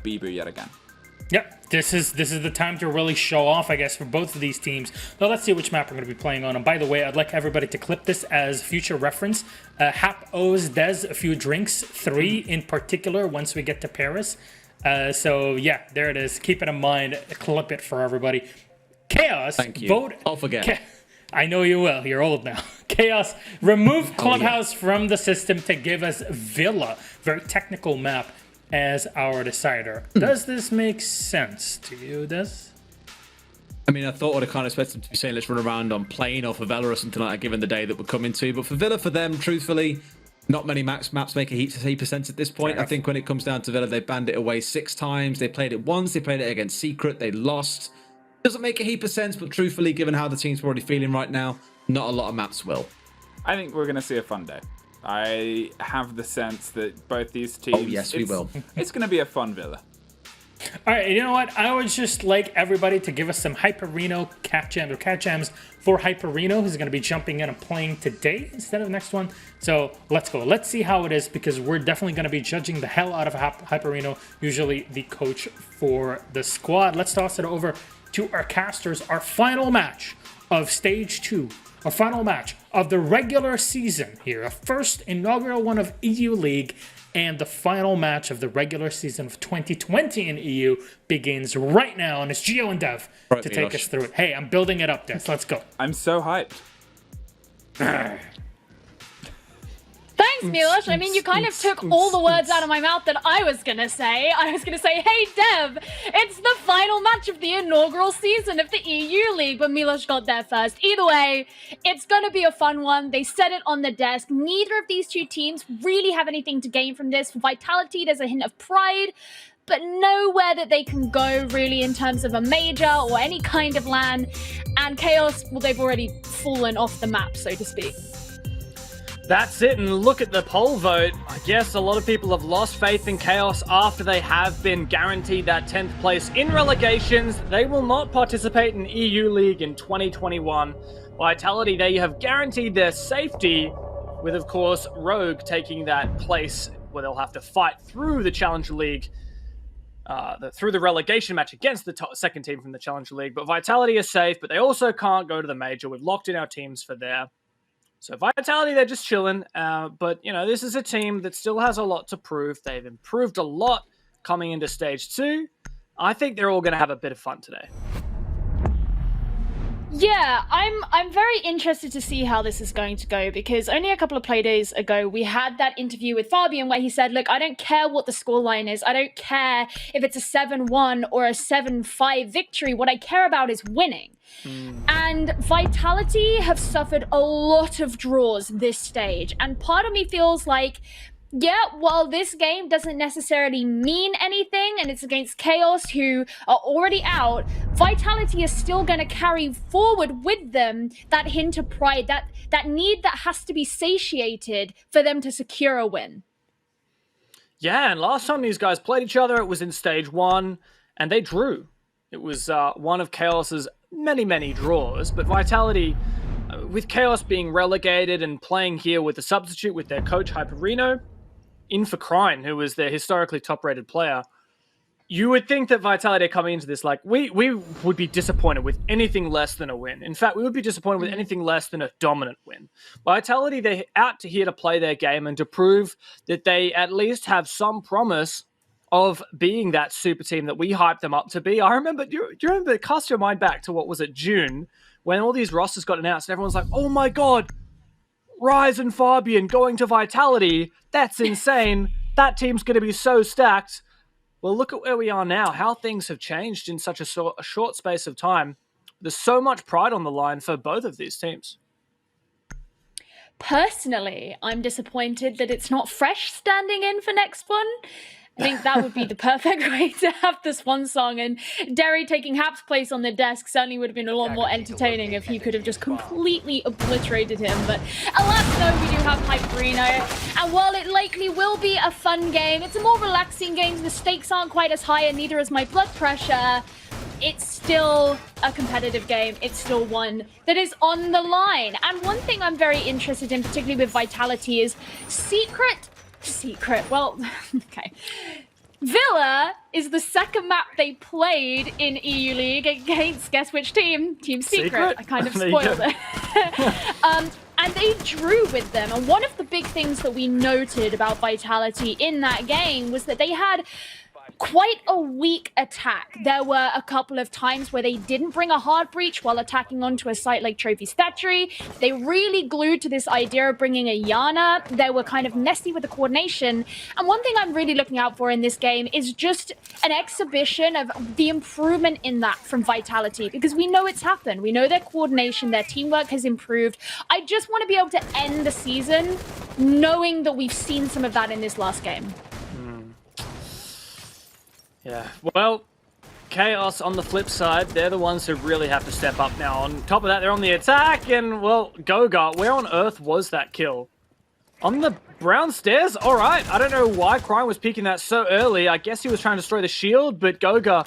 Bieber yet again. Yep, this is the time to really show off, I guess, for both of these teams. Now let's see which map we're going to be playing on. And by the way, I'd like everybody to clip this as future reference. Hap owes Des a few drinks, 3 in particular, once we get to Paris. So yeah, there it is. Keep it in mind. Clip it for everybody. Chaos. Thank you. Vote. I'll forget. I know you will. You're old now. Chaos. Remove Clubhouse from the system to give us Villa. Very technical map. As our decider. Does this make sense to you, Des? I mean, I thought I'd kind of expect them to be saying let's run around on plane or for Villa or something like that, given the day that we're coming to. But for Villa, for them, truthfully, not many maps make a heap percent at this point. I think when it comes down to Villa, they banned it away 6 times. They played it once. They played it against Secret. They lost. Doesn't make a heap of sense, but truthfully, given how the team's already feeling right now, not a lot of maps will. I think we're going to see a fun day. I have the sense that both these teams... Oh, yes, we will. It's going to be a fun Villa. All right, you know what? I would just like everybody to give us some Hyperino cat gems for Hyperino, who's going to be jumping in and playing today instead of next one. So let's go. Let's see how it is, because we're definitely going to be judging the hell out of Hyperino, usually the coach for the squad. Let's toss it over to our casters. Our final match of Stage 2. Our final match of the regular season here. A first inaugural one of EU League. And the final match of the regular season of 2020 in EU begins right now. And it's Gio and Dev to take us through it. Hey, I'm building it up, Des. Let's go. I'm so hyped. Thanks, Milos. I mean, you kind of took all the words out of my mouth that I was going to say. I was going to say, hey, Dev, it's the final match of the inaugural season of the EU League, but Milos got there first. Either way, it's going to be a fun one. They said it on the desk. Neither of these two teams really have anything to gain from this. For Vitality, there's a hint of pride, but nowhere that they can go really in terms of a major or any kind of LAN. And Chaos, well, they've already fallen off the map, so to speak. That's it, and look at the poll vote. I guess a lot of people have lost faith in Chaos after they have been guaranteed that 10th place in relegations. They will not participate in EU League in 2021. Vitality, they have guaranteed their safety, with, of course, Rogue taking that place where they'll have to fight through the Challenger League, through the relegation match against the second team from the Challenger League. But Vitality is safe, but they also can't go to the major. We've locked in our teams for there. So Vitality, they're just chilling. But, you know, this is a team that still has a lot to prove. They've improved a lot coming into Stage 2. I think they're all going to have a bit of fun today. Yeah, I'm very interested to see how this is going to go, because only a couple of Playdays ago we had that interview with Fabian where he said, look, I don't care what the scoreline is. I don't care if it's a 7-1 or a 7-5 victory. What I care about is winning. And Vitality have suffered a lot of draws this stage. And part of me feels like, yeah, while this game doesn't necessarily mean anything and it's against Chaos who are already out, Vitality is still going to carry forward with them that hint of pride, that need that has to be satiated for them to secure a win. Yeah, and last time these guys played each other, it was in Stage 1, and they drew. It was one of Chaos's many draws, but Vitality, with Chaos being relegated and playing here with a substitute with their coach Hyperino, Infiltrate, who was their historically top-rated player, you would think that Vitality are coming into this like, we would be disappointed with anything less than a win. In fact, we would be disappointed with anything less than a dominant win. Vitality, they're out to here to play their game and to prove that they at least have some promise of being that super team that we hyped them up to be. I remember, do you remember, cast your mind back to, what was it, June, when all these rosters got announced and everyone's like, oh my God, Rise and Fabian going to Vitality. That's insane. That team's going to be so stacked. Well, look at where we are now, how things have changed in such a short space of time. There's so much pride on the line for both of these teams. Personally, I'm disappointed that it's not Fresh standing in for next one. I think that would be the perfect way to have this one song, and Derry taking Hap's place on the desk certainly would have been a lot more entertaining if he could have just completely obliterated him. But alas, no, we do have Hyperino, and while it likely will be a fun game, it's a more relaxing game, the stakes aren't quite as high and neither is my blood pressure. It's still a competitive game. It's still one that is on the line. And one thing I'm very interested in, particularly with Vitality, is Secret, well, okay. Villa is the second map they played in EU League against, guess which team? Team Secret. I kind of There you spoiled go. it. And they drew with them. And one of the big things that we noted about Vitality in that game was that they had quite a weak attack. There were a couple of times where they didn't bring a hard breach while attacking onto a site like Trophy Statuary. They really glued to this idea of bringing a Yana. They were kind of messy with the coordination. And one thing I'm really looking out for in this game is just an exhibition of the improvement in that from Vitality, because we know it's happened. We know their coordination, their teamwork has improved. I just want to be able to end the season knowing that we've seen some of that in this last game. Yeah, well, Chaos on the flip side, they're the ones who really have to step up now. On top of that, they're on the attack, and, well, Goga, where on earth was that kill? On the brown stairs? All right, I don't know why Crime was peeking that so early. I guess he was trying to destroy the shield, but Goga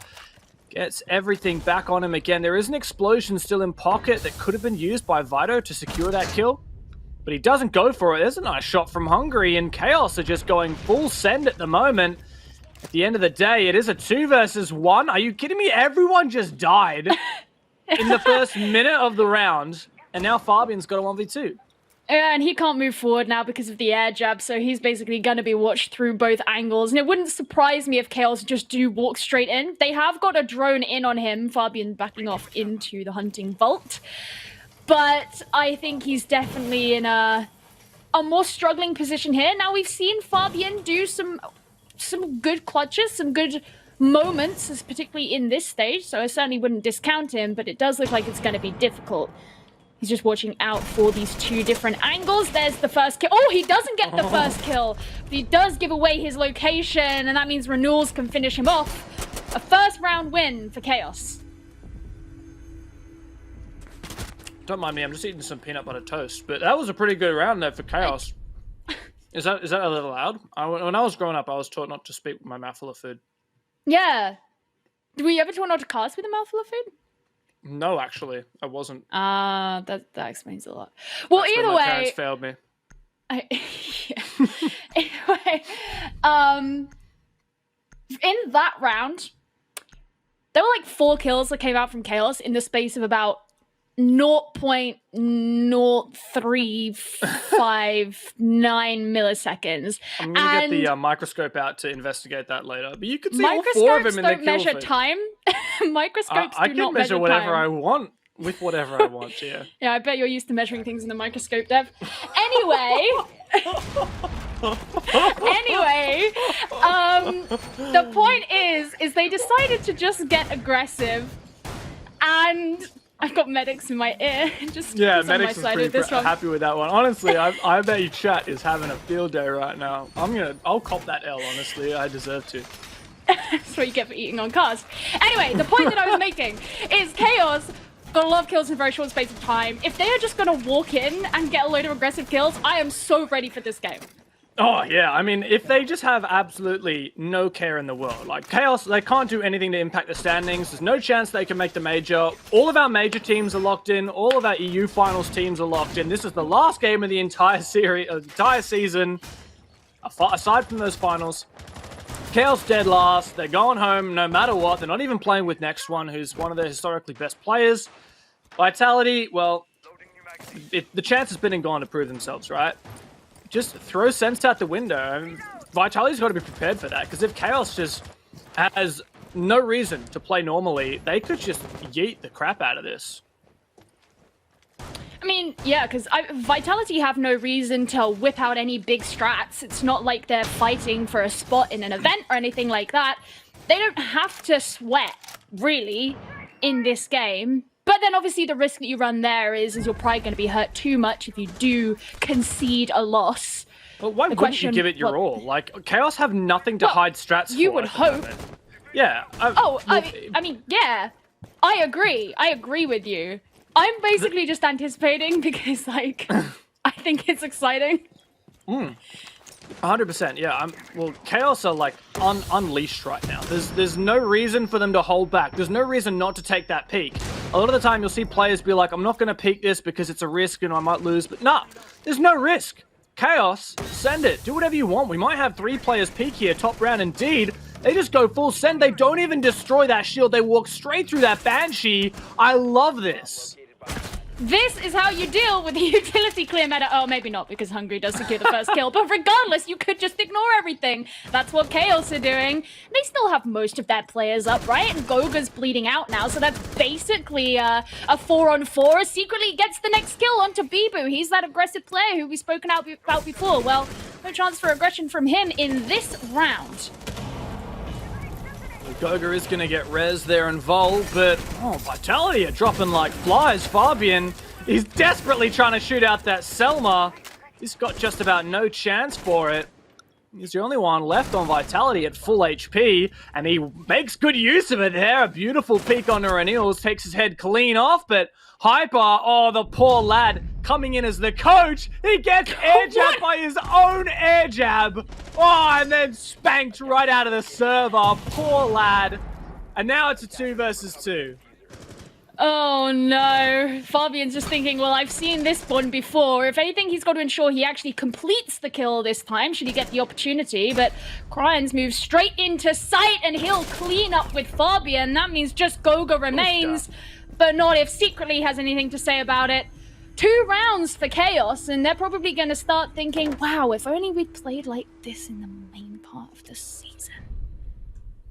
gets everything back on him again. There is an explosion still in pocket that could have been used by Vito to secure that kill, but he doesn't go for it. There's a nice shot from Hungary, and Chaos are just going full send at the moment. At the end of the day, it is a 2 versus 1. Are you kidding me? Everyone just died in the first minute of the round, and now Fabian's got a 1v2. Yeah, and he can't move forward now because of the air jab, so he's basically going to be watched through both angles. And it wouldn't surprise me if Chaos just do walk straight in. They have got a drone in on him, Fabian backing off into the hunting vault. But I think he's definitely in a more struggling position here. Now, we've seen Fabian do some good clutches, some good moments, particularly in this stage, so I certainly wouldn't discount him, but it does look like it's going to be difficult. He's just watching out for these 2 different angles. There's the first kill. Oh, he doesn't get the first kill, but he does give away his location, and that means Renewals can finish him off. A first round win for Chaos. Don't mind me, I'm just eating some peanut butter toast, but that was a pretty good round there for Chaos. Is that a little loud? When I was growing up, I was taught not to speak with my mouthful of food. Yeah. Were you ever taught not to cast with a mouthful of food? No, actually, I wasn't. That explains a lot. Well, That's either when my way, parents failed me. Anyway, in that round, there were like 4 kills that came out from Chaos in the space of about 0.0359 millisequels. I'm gonna get the microscope out to investigate that later. But you could see all 4 of them in the don't kill measure feed. time. Microscopes I do can not measure whatever time. I want with whatever I want. Yeah. Yeah, I bet you're used to measuring things in the microscope, Dev. Anyway. The point is they decided to just get aggressive, and I've got medics in my ear. Just Yeah, on my Medics is side pretty of this one. happy with that one. Honestly, I bet you chat is having a field day right now. I'll cop that L, honestly. I deserve to. That's what you get for eating on cast. Anyway, the point that I was making is Chaos got a lot of kills in a very short space of time. If they are just going to walk in and get a load of aggressive kills, I am so ready for this game. Oh, yeah. I mean, if they just have absolutely no care in the world, like Chaos, they can't do anything to impact the standings. There's no chance they can make the major. All of our major teams are locked in. All of our EU finals teams are locked in. This is the last game of the entire series, entire season, aside from those finals. Chaos dead last. They're going home no matter what. They're not even playing with Next One, who's one of their historically best players. Vitality, well, the chance has been and gone to prove themselves, right? Just throw Sense out the window. Vitality's got to be prepared for that, because if Chaos just has no reason to play normally, they could just yeet the crap out of this. I mean, yeah, because Vitality have no reason to whip out any big strats. It's not like they're fighting for a spot in an event or anything like that. They don't have to sweat, really, in this game. But then obviously the risk that you run there is you're probably going to be hurt too much if you do concede a loss. But why wouldn't you give it your all? Like, Chaos have nothing to hide strats for. You would hope. Yeah. I mean, yeah. I agree. I agree with you. I'm basically just anticipating because, like, I think it's exciting. 100%, yeah. Well, Chaos are like unleashed right now. There's no reason for them to hold back. There's no reason not to take that peak. A lot of the time you'll see players be like, I'm not going to peak this because it's a risk and I might lose. But nah, there's no risk. Chaos, send it. Do whatever you want. We might have 3 players peak here, top round indeed. They just go full send. They don't even destroy that shield. They walk straight through that Banshee. I love this. This is how you deal with the utility clear meta. Oh, maybe not, because Hungry does secure the first kill. But regardless, you could just ignore everything. That's what Chaos are doing. They still have most of their players up, right? And Goga's bleeding out now, so that's basically a 4-on-4. Secretly gets the next kill onto Bibu. He's that aggressive player who we've spoken about before. Well, no chance for aggression from him in this round. Goga is going to get res there involved, but Vitality are dropping like flies. Fabian is desperately trying to shoot out that Selma. He's got just about no chance for it. He's the only one left on Vitality at full HP, and he makes good use of it there. A beautiful peek on Renils, takes his head clean off, but Hyper, oh, the poor lad, coming in as the coach, he gets air jabbed by his own air jab. Oh, and then spanked right out of the server. Poor lad. And now it's a 2 versus 2. Oh no, Fabian's just thinking, well, I've seen this one before. If anything, he's got to ensure he actually completes the kill this time, should he get the opportunity. But Cryans moves straight into sight, and he'll clean up with Fabian. That means just Goga remains, but not if Secretly has anything to say about it. 2 rounds for Chaos, and they're probably going to start thinking, wow, if only we'd played like this in the main part of the season.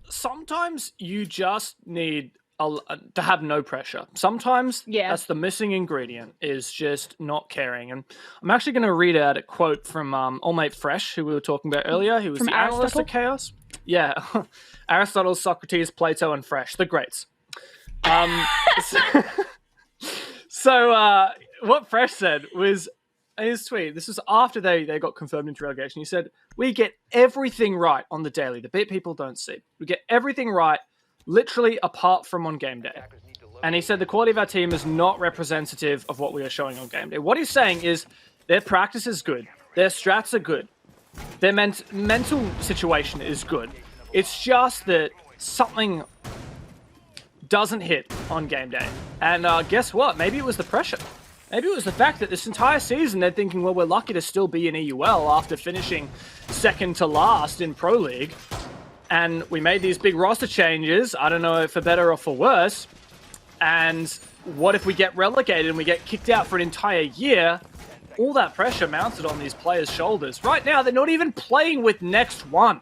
Sometimes you just need to have no pressure. Sometimes that's the missing ingredient, is just not caring. And I'm actually going to read out a quote from All Mate Fresh, who we were talking about earlier. He was from the analyst at Chaos. Yeah. Aristotle, Socrates, Plato, and Fresh. The greats. So what Fresh said was, in his tweet, this was after they got confirmed into relegation. He said, we get everything right on the daily, the bit people don't see. We get everything right, literally apart from on game day. And he said the quality of our team is not representative of what we are showing on game day. What he's saying is their practice is good, their strats are good, their mental situation is good. It's just that something doesn't hit on game day. And guess what? Maybe it was the pressure. Maybe it was the fact that this entire season they're thinking, well, we're lucky to still be in EUL after finishing second to last in Pro League. And we made these big roster changes, I don't know if for better or for worse. And what if we get relegated and we get kicked out for an entire year? All that pressure mounted on these players' shoulders. Right now, they're not even playing with Next One.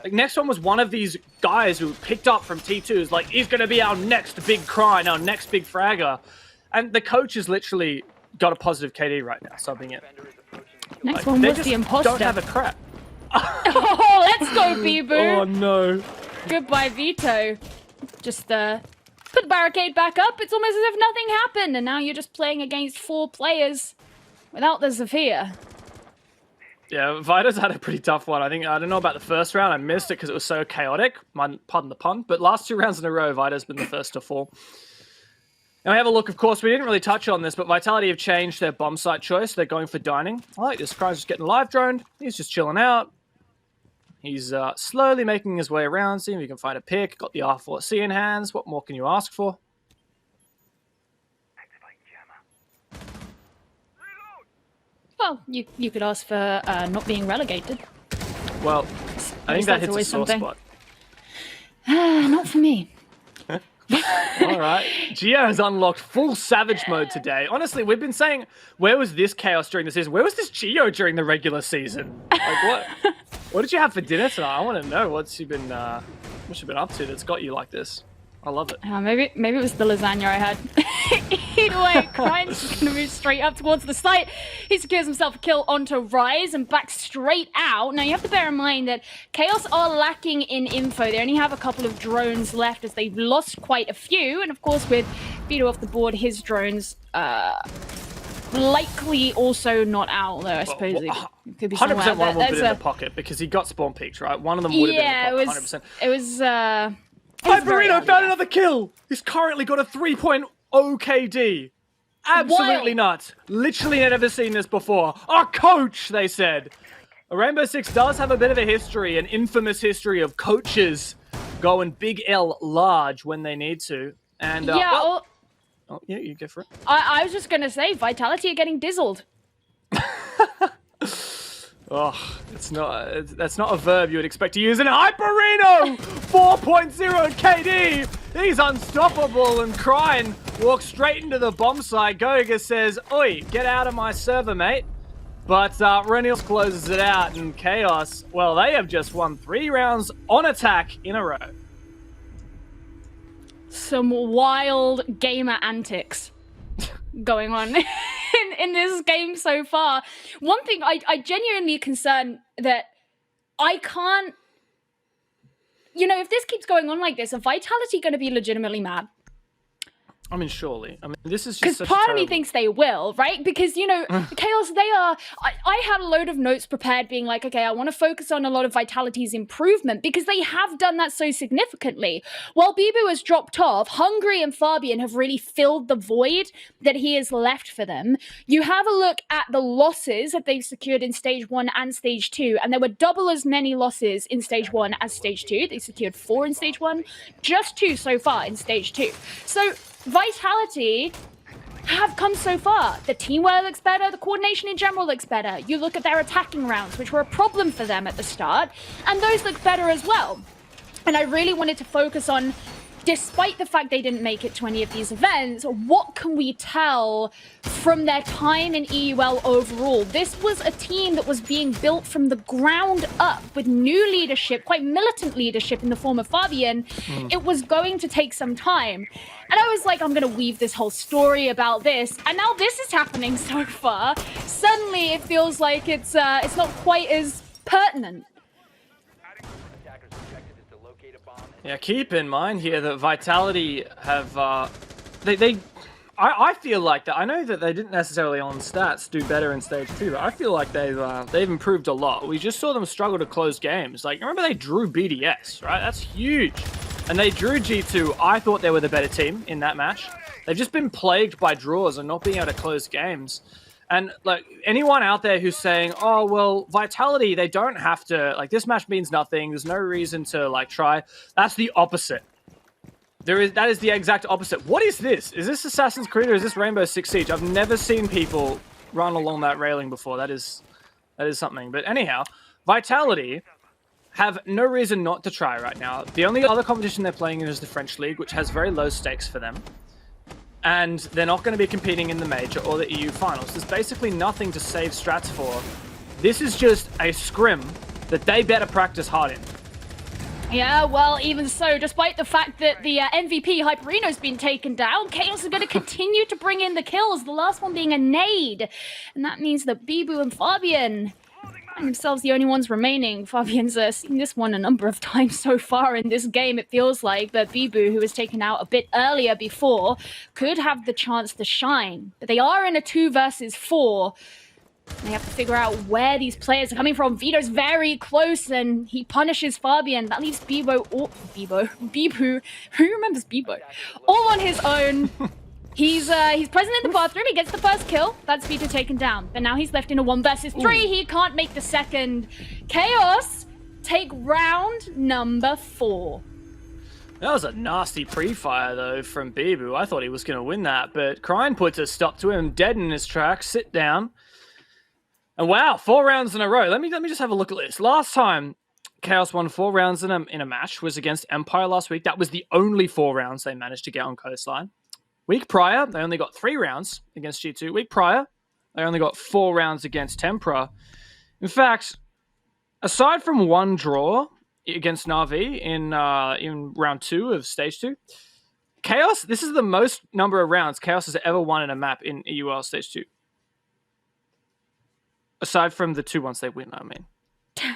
Like, Next One was one of these guys who picked up from T2s, like, he's going to be our next big cry, our next big fragger. And the coach has literally got a positive KD right now, subbing it. Next one was the imposter. Don't have a crap. Oh, let's go, Bibu. Oh, no. Goodbye, Vito. Just put the barricade back up. It's almost as if nothing happened, and now you're just playing against 4 players without the Zephyr. Yeah, Vito's had a pretty tough one. I don't know about the first round. I missed it because it was so chaotic. Pardon the pun. But last 2 rounds in a row, Vito's been the first to fall. Now we have a look, of course, we didn't really touch on this, but Vitality have changed their bomb site choice. They're going for dining. I like this. Cry's just getting live droned. He's just chilling out. He's slowly making his way around, seeing if he can find a pick. Got the R4C in hands. What more can you ask for? Well, you could ask for not being relegated. Well, I think that hits a sore spot. Not for me. All right. Gio has unlocked full Savage mode today. Honestly, we've been saying, where was this Chaos during the season? Where was this Gio during the regular season? Like, what did you have for dinner tonight? I want to know what you've been up to that's got you like this. I love it. Maybe it was the lasagna I had. Either way, Cry's just going to move straight up towards the site. He secures himself a kill onto Rise and back straight out. Now, you have to bear in mind that Chaos are lacking in info. They only have a couple of drones left as they've lost quite a few. And, of course, with Vito off the board, his drones likely also not out, though I suppose it could be 100% somewhere. one of them would be in the pocket because he got spawn peaked, right? One of them would have been in the pocket, 100%. It was Hyperino found another kill! He's currently got a 3.0 KD. Absolutely nuts. Literally never seen this before. Our coach, they said. Rainbow Six does have a bit of a history, an infamous history of coaches going big L large when they need to. And you go for it. I was just going to say, Vitality are getting dizzled. Oh, that's not a verb you would expect to use in Hyperino! 4.0 KD! He's unstoppable, and Cryin walks straight into the bomb site. Goiga says, "Oi, get out of my server, mate." But Renils closes it out, and Chaos, well, they have just won 3 rounds on attack in a row. Some wild gamer antics going on in this game so far. One thing I genuinely concerned that I can't, if this keeps going on like this, are Vitality going to be legitimately mad? I mean, surely. I mean, this is just because such part a of me thinks they will, right? Because, Chaos, they are... I had a load of notes prepared being like, okay, I want to focus on a lot of Vitality's improvement because they have done that so significantly. While Bibu has dropped off, Hungry and Fabian have really filled the void that he has left for them. You have a look at the losses that they've secured in Stage 1 and Stage 2, and there were double as many losses in Stage 1 as Stage 2. They secured 4 in Stage 1, just 2 so far in Stage 2. So... Vitality have come so far. The teamwork looks better, the coordination in general looks better. You look at their attacking rounds, which were a problem for them at the start, and those look better as well. And I really wanted to focus on, despite the fact they didn't make it to any of these events, what can we tell from their time in EUL overall? This was a team that was being built from the ground up with new leadership, quite militant leadership in the form of Fabian. It was going to take some time. And I was like, I'm going to weave this whole story about this. And now this is happening so far. Suddenly it feels like it's not quite as pertinent. Yeah, keep in mind here that Vitality have, I feel like that. I know that they didn't necessarily on stats do better in Stage 2, but I feel like they've improved a lot. We just saw them struggle to close games. Like, remember they drew BDS, right? That's huge. And they drew G2. I thought they were the better team in that match. They've just been plagued by draws and not being able to close games. And like anyone out there who's saying, oh, well, Vitality, they don't have to, like this match means nothing. There's no reason to like try. That's the opposite. That is the exact opposite. What is this? Is this Assassin's Creed or is this Rainbow Six Siege? I've never seen people run along that railing before. That is something. But anyhow, Vitality have no reason not to try right now. The only other competition they're playing in is the French League, which has very low stakes for them. And they're not going to be competing in the Major or the EU Finals. There's basically nothing to save strats for. This is just a scrim that they better practice hard in. Yeah, well, even so, despite the fact that the MVP Hyperino's been taken down, Chaos is going to continue to bring in the kills, the last one being a nade. And that means that Bibu and Fabian find themselves the only ones remaining. Fabian's seen this one a number of times so far in this game. It feels like that Bibu, who was taken out a bit earlier before, could have the chance to shine. But they are in a 2 versus 4. They have to figure out where these players are coming from. Vito's very close and he punishes Fabian. That leaves Bibu. Who remembers Bibu? All on his own. He's present in the bathroom. He gets the first kill. That's Vito taken down. But now he's left in a 1 versus 3. He can't make the second. Chaos take round number 4. That was a nasty pre-fire, though, from Bibu. I thought he was going to win that, but Cryin puts a stop to him, dead in his tracks, sit down. And wow, 4 rounds in a row. Let me just have a look at this. Last time Chaos won 4 rounds in a match was against Empire last week. That was the only 4 rounds they managed to get on Coastline. Week prior, they only got 3 rounds against G2. Week prior, they only got 4 rounds against Tempera. In fact, aside from 1 draw against Na'Vi in round 2 of Stage 2, Chaos, this is the most number of rounds Chaos has ever won in a map in EUL Stage 2. Aside from the 2 ones they win, I mean.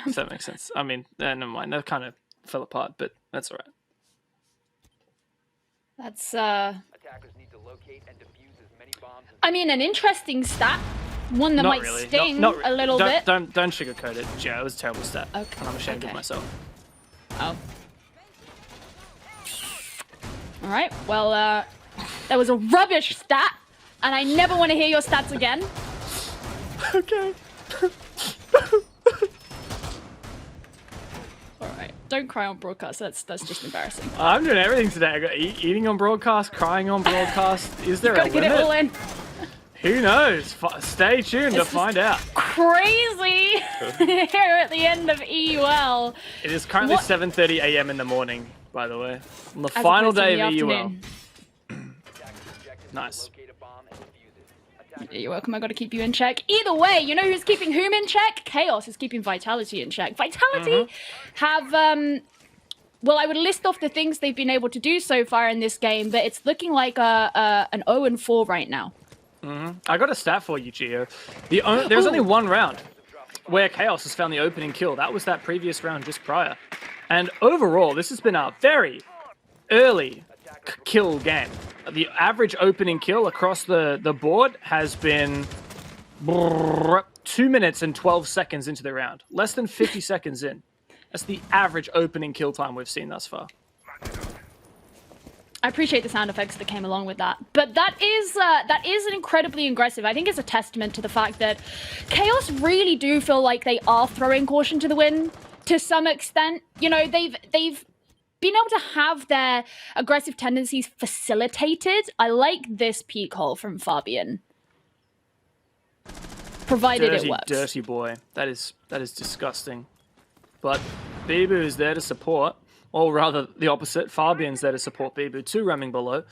If that makes sense. I mean, never mind. That kind of fell apart, but that's all right. That's, I mean, an interesting stat. One that Not might really. sting Not a little bit. Don't sugarcoat it. Yeah, it was a terrible stat. Okay. And I'm ashamed of myself. Oh. All right. Well, that was a rubbish stat, and I never want to hear your stats again. Okay. All right. Don't cry on broadcast. That's just embarrassing. I'm doing everything today. I got eating on broadcast, crying on broadcast. Is there a Gotta limit? get it all in. Who knows? Stay tuned to find out. Crazy here at the end of EUL. It is currently 7:30 a.m. in the morning, by the way. On the As final opposed to in day of the EUL. afternoon. Nice. You're welcome. I got to keep you in check. Either way, you know who's keeping whom in check? Chaos is keeping Vitality in check. Vitality have well, I would list off the things they've been able to do so far in this game, but it's looking like an 0-4 right now. I got a stat for you, Gio. There's only one round where Chaos has found the opening kill. That was that previous round just prior. And overall, this has been a very early kill game. The average opening kill across the board has been 2 minutes and 12 seconds into the round. Less than 50 seconds in. That's the average opening kill time we've seen thus far. I appreciate the sound effects that came along with that, but that is an incredibly aggressive. I think it's a testament to the fact that Chaos really do feel like they are throwing caution to the wind to some extent. You know, they've been able to have their aggressive tendencies facilitated. I like this peek hole from Fabian, provided it works. Dirty boy. That is disgusting. But Bibu is there to support. Or rather, the opposite. Fabian's there to support Bibu, 2 roaming below.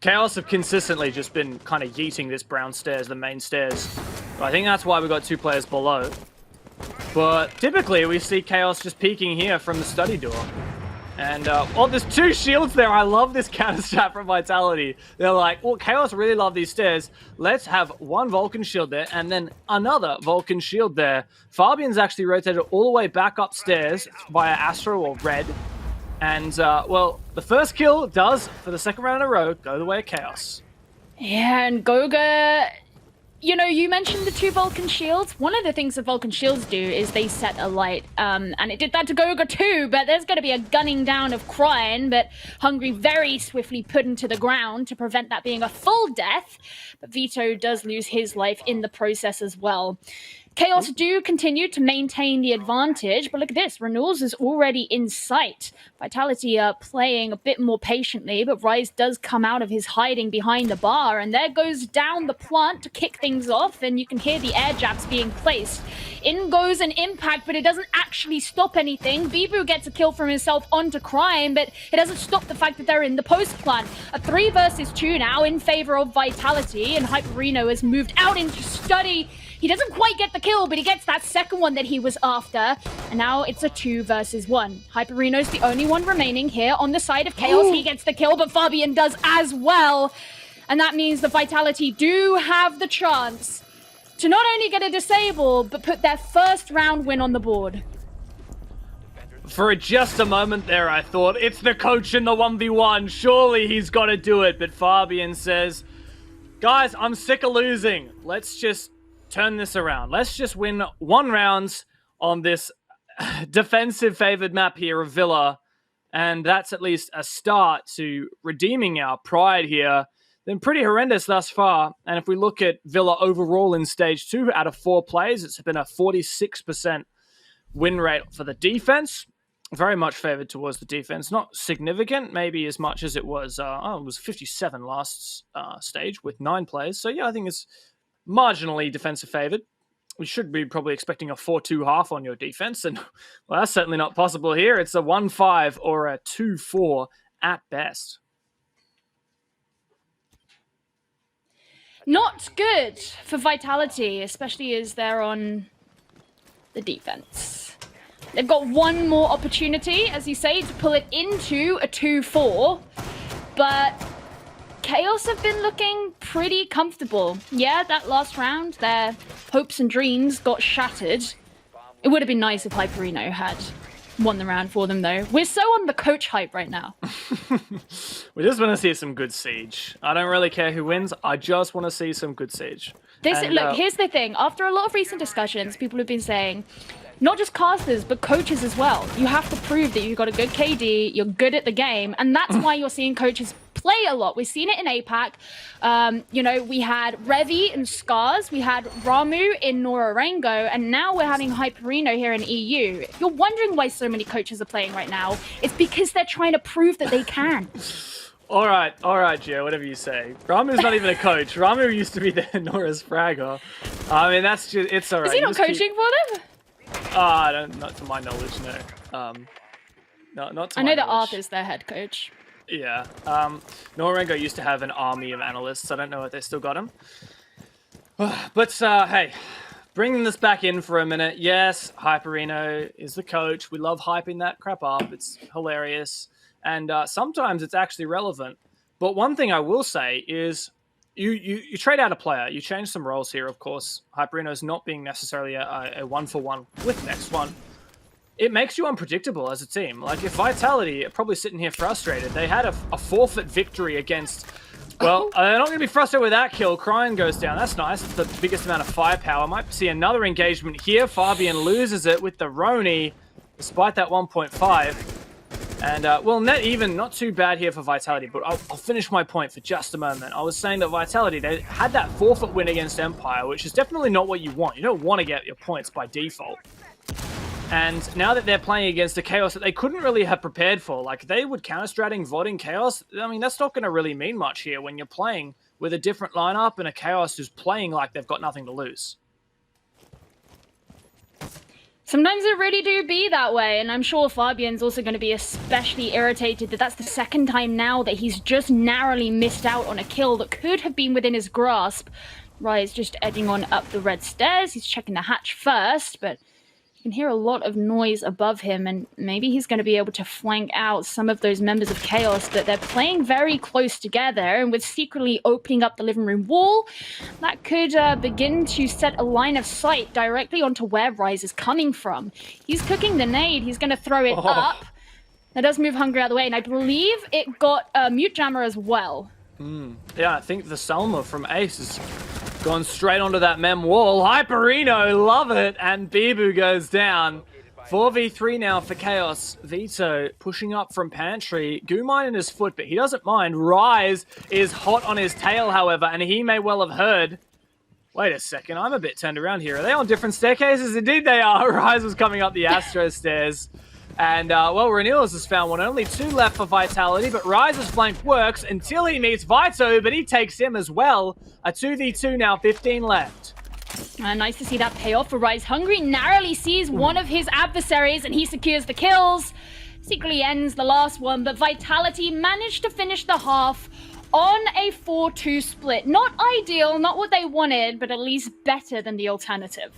Chaos have consistently just been kind of yeeting this brown stairs, the main stairs. But I think that's why we got 2 players below. But typically, we see Chaos just peeking here from the study door. And, oh, there's 2 shields there. I love this counter stat from Vitality. They're like, well, Chaos really love these stairs. Let's have 1 Vulcan shield there and then another Vulcan shield there. Fabian's actually rotated all the way back upstairs via Astro or Red. And, well, the first kill does, for the second round in a row, go the way of Chaos. Yeah, and Goga, you know, you mentioned the 2 Vulcan shields. One of the things that Vulcan shields do is they set a light, and it did that to Goga too, but there's going to be a gunning down of Cryin, but Hungry very swiftly put into the ground to prevent that being a full death, but Vito does lose his life in the process as well. Chaos do continue to maintain the advantage, but look at this. Renewals is already in sight. Vitality are playing a bit more patiently, but Rise does come out of his hiding behind the bar, and there goes down the plant to kick things off, and you can hear the air jabs being placed. In goes an impact, but it doesn't actually stop anything. Bibu gets a kill from himself onto Crime, but it doesn't stop the fact that they're in the post plant. A 3 versus 2 now in favor of Vitality, and Hyperino has moved out into study. He doesn't quite get the kill, but he gets that second one that he was after. And now it's a 2 versus 1. Hyperino's the only one remaining here on the side of Chaos. He gets the kill, but Fabian does as well. And that means the Vitality do have the chance to not only get a disable, but put their first round win on the board. For just a moment there, I thought, it's the coach in the 1v1. Surely he's got to do it. But Fabian says, guys, I'm sick of losing. Let's just turn this around. Let's just win 1 round on this defensive favored map here of Villa. And that's at least a start to redeeming our pride here. Been pretty horrendous thus far. And if we look at Villa overall in stage 2 out of 4 plays, it's been a 46% win rate for the defense. Very much favored towards the defense. Not significant, maybe as much as it was, it was 57 last stage with 9 plays. So yeah, I think it's marginally defensive favored. We should be probably expecting a 4-2 half on your defense, and well, that's certainly not possible here. It's a 1-5 or a 2-4 at best. Not good for Vitality, especially as they're on the defense. They've got 1 more opportunity, as you say, to pull it into a 2-4, but Chaos have been looking pretty comfortable. Yeah, that last round, their hopes and dreams got shattered. It would have been nice if Hyperino had won the round for them, though. We're so on the coach hype right now. We just want to see some good Siege. I don't really care who wins. I just want to see some good Siege. Look, here's the thing. After a lot of recent discussions, people have been saying, not just casters, but coaches as well. You have to prove that you've got a good KD, you're good at the game, and that's why you're seeing coaches play a lot. We've seen it in APAC. You know, we had Revi and Scars, we had Ramu in Norarengo, and now we're having Hyperino here in EU. If you're wondering why so many coaches are playing right now, it's because they're trying to prove that they can. All right, Joe, whatever you say. Ramu's not even a coach. Ramu used to be the Nora's fragger. I mean, that's just, it's all right. Is he not coaching for them? I don't, not to my knowledge, no. Not to I my know that knowledge. Arthur's their head coach. Yeah. Norengo used to have an army of analysts. I don't know if they still got him. But, hey, bringing this back in for a minute. Yes, Hyperino is the coach. We love hyping that crap up. It's hilarious. And sometimes it's actually relevant. But one thing I will say is you trade out a player. You change some roles here, of course. Hyperino's not being necessarily a one-for-one with next one. It makes you unpredictable as a team. Like, if Vitality are probably sitting here frustrated, they had a forfeit victory against... Well, they're not going to be frustrated with that kill. Cryan goes down. That's nice. It's the biggest amount of firepower. Might see another engagement here. Fabian loses it with the Roni, despite that 1.5. And, well, net even, not too bad here for Vitality, but I'll finish my point for just a moment. I was saying that Vitality, they had that forfeit win against Empire, which is definitely not what you want. You don't want to get your points by default. And now that they're playing against a Chaos that they couldn't really have prepared for, like they would counter-stratting VODing Chaos, I mean, that's not going to really mean much here when you're playing with a different lineup and a Chaos who's playing like they've got nothing to lose. Sometimes it really do be that way, and I'm sure Fabian's also going to be especially irritated that that's the second time now that he's just narrowly missed out on a kill that could have been within his grasp. Rise just edging on up the red stairs. He's checking the hatch first, but you can hear a lot of noise above him, and maybe he's going to be able to flank out some of those members of Chaos that they're playing very close together, and with secretly opening up the living room wall, that could begin to set a line of sight directly onto where Rise is coming from. He's cooking the nade. He's going to throw it up. That does move Hungry out of the way, and I believe it got a mute jammer as well. Yeah, I think the Selma from Ace is gone straight onto that mem wall. Hyperino, love it. And Bibu goes down. 4v3 now for Chaos. Vito pushing up from Pantry. Goomine in his foot, but he doesn't mind. Rise is hot on his tail, however, and he may well have heard. Wait a second, I'm a bit turned around here. Are they on different staircases? Indeed they are. Rise was coming up the Astro stairs. And, well, Renils has found one. Only 2 left for Vitality, but Rise's flank works until he meets Vito, but he takes him as well. A 2v2 now, 15 left. Nice to see that pay off for Rise. Hungry narrowly sees one of his adversaries, and he secures the kills. Secretly ends the last one, but Vitality managed to finish the half on a 4-2 split. Not ideal, not what they wanted, but at least better than the alternative.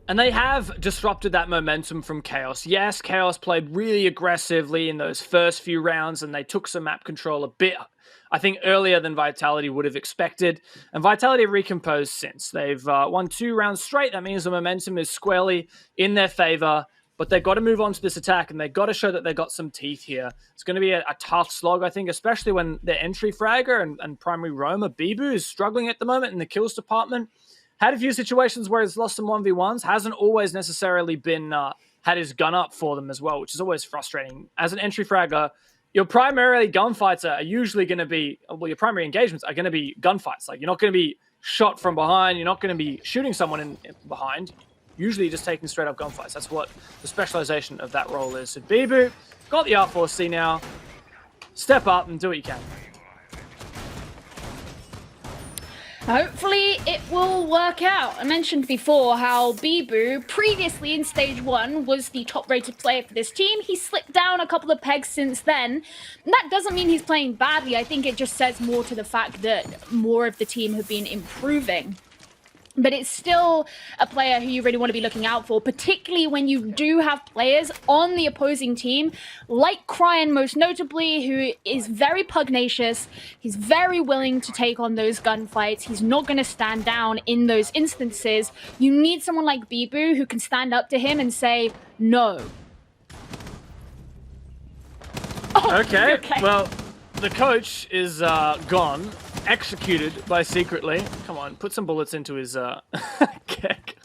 And they have disrupted that momentum from Chaos. Yes, Chaos played really aggressively in those first few rounds, and they took some map control a bit, I think, earlier than Vitality would have expected. And Vitality have recomposed since. They've won 2 rounds straight. That means the momentum is squarely in their favor. But they've got to move on to this attack, and they've got to show that they've got some teeth here. It's going to be a tough slog, I think, especially when their entry fragger and primary roamer, Bibu, is struggling at the moment in the kills department. Had a few situations where he's lost some 1v1s, hasn't always necessarily been had his gun up for them as well, which is always frustrating. As an entry fragger, your primarily gunfights are usually going to be, well, your primary engagements are going to be gunfights. Like, you're not going to be shot from behind, you're not going to be shooting someone in behind. Usually just taking straight up gunfights. That's what the specialization of that role is. So Bibu, got the R4C now. Step up and do what you can. Hopefully it will work out. I mentioned before how Bibu, previously in Stage 1, was the top-rated player for this team. He slipped down a couple of pegs since then. And that doesn't mean he's playing badly. I think it just says more to the fact that more of the team have been improving. But it's still a player who you really want to be looking out for, particularly when you do have players on the opposing team, like Cryan most notably, who is very pugnacious. He's very willing to take on those gunfights. He's not going to stand down in those instances. You need someone like Bibu who can stand up to him and say, no. Oh, okay. Well, the coach is gone. Executed by Secretly. Come on, put some bullets into his kick.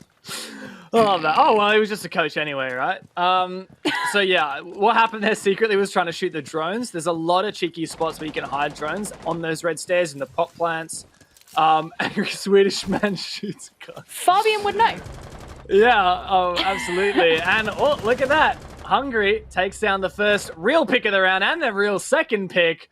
I love that. Oh, well, he was just a coach anyway, right? So yeah, what happened there Secretly was trying to shoot the drones. There's a lot of cheeky spots where you can hide drones on those red stairs in the pot plants. Angry Swedish man shoots a gun. Fabian would know. Yeah, oh, absolutely. And oh, look at that. Hungry takes down the first real pick of the round and the real second pick.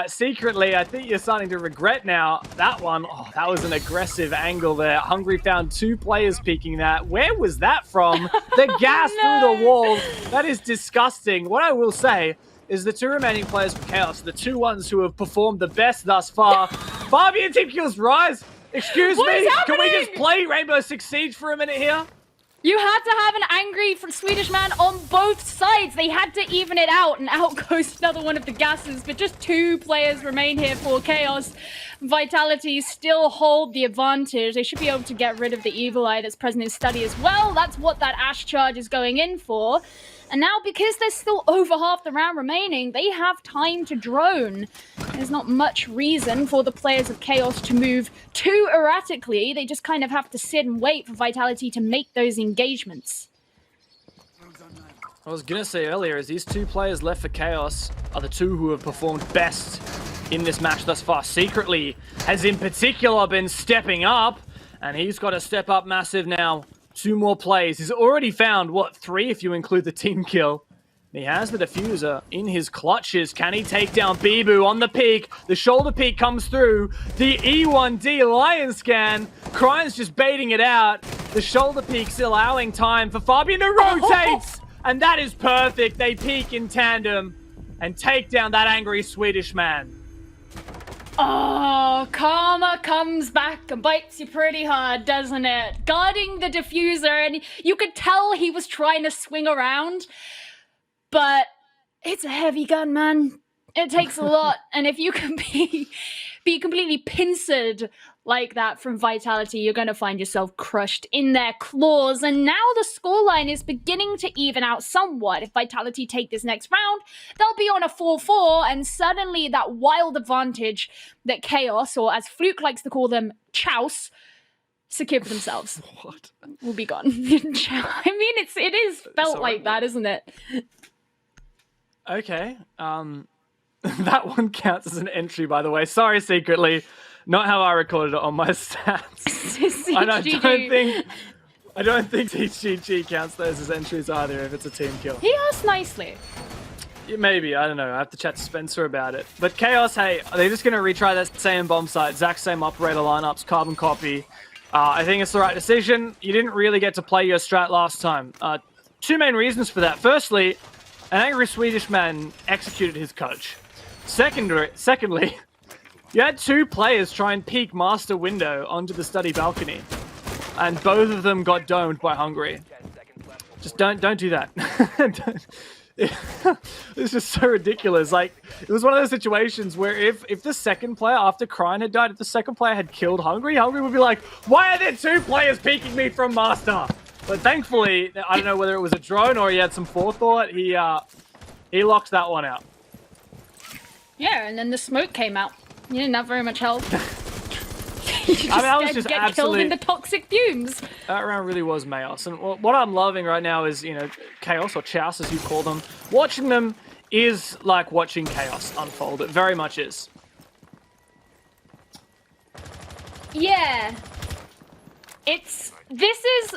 Secretly, I think you're starting to regret now that one. Oh, that was an aggressive angle there. Hungry found 2 players peeking that. Where was that from? The gas No. through the wall. That is disgusting. What I will say is the 2 remaining players from Chaos, the 2 ones who have performed the best thus far. Fabian Team Kills Rise. Excuse What me. is Can we happening? just play Rainbow Six Siege for a minute here? You had to have an angry Swedish man on both sides. They had to even it out, and out goes another one of the gases. But just 2 players remain here for Chaos. Vitality still hold the advantage. They should be able to get rid of the evil eye that's present in study as well. That's what that Ash charge is going in for. And now, because there's still over half the round remaining, they have time to drone. There's not much reason for the players of Chaos to move too erratically. They just kind of have to sit and wait for Vitality to make those engagements. I was going to say earlier, is these 2 players left for Chaos are the 2 who have performed best in this match thus far. Secretly has in particular been stepping up, and he's got to step up massive now. 2 more plays. He's already found, what, 3 if you include the team kill. He has the diffuser in his clutches. Can he take down Bibu on the peak? The shoulder peak comes through. The E1D Lion Scan. Cryon's just baiting it out. The shoulder peak's allowing time for Fabian to rotate. And that is perfect. They peak in tandem and take down that angry Swedish man. Oh, karma comes back and bites you pretty hard, doesn't it? Guarding the diffuser, and you could tell he was trying to swing around, but it's a heavy gun, man. It takes a lot, and if you can be completely pincered like that from Vitality, you're going to find yourself crushed in their claws. And now the scoreline is beginning to even out somewhat. If Vitality take this next round, they'll be on a 4-4, and suddenly that wild advantage that Chaos, or as Fluke likes to call them, Chouse, secure for themselves. What? Will be gone. I mean, it is felt Sorry, like that, isn't it? Okay. That one counts as an entry, by the way. Sorry, secretly. Not how I recorded it on my stats. And I don't think TGG counts those as entries either if it's a team kill. He asked nicely. Yeah, maybe, I don't know. I have to chat to Spencer about it. But Chaos, hey, are they just going to retry that same bomb site? Exact same operator lineups, carbon copy. I think it's the right decision. You didn't really get to play your strat last time. 2 main reasons for that. Firstly, an angry Swedish man executed his coach. Secondly, you had 2 players try and peek master window onto the study balcony, and both of them got domed by Hungry. Just don't do that. It's just so ridiculous. Like, it was one of those situations where if the second player after Cryon had died, if the second player had killed Hungry would be like, why are there 2 players peeking me from master? But thankfully, I don't know whether it was a drone or he had some forethought. He locked that one out. Yeah, and then the smoke came out. You didn't have very much help. I was just get killed in the toxic fumes. That round really was chaos. And what I'm loving right now is, Chaos, or Chouse as you call them. Watching them is like watching chaos unfold. It very much is. Yeah. This is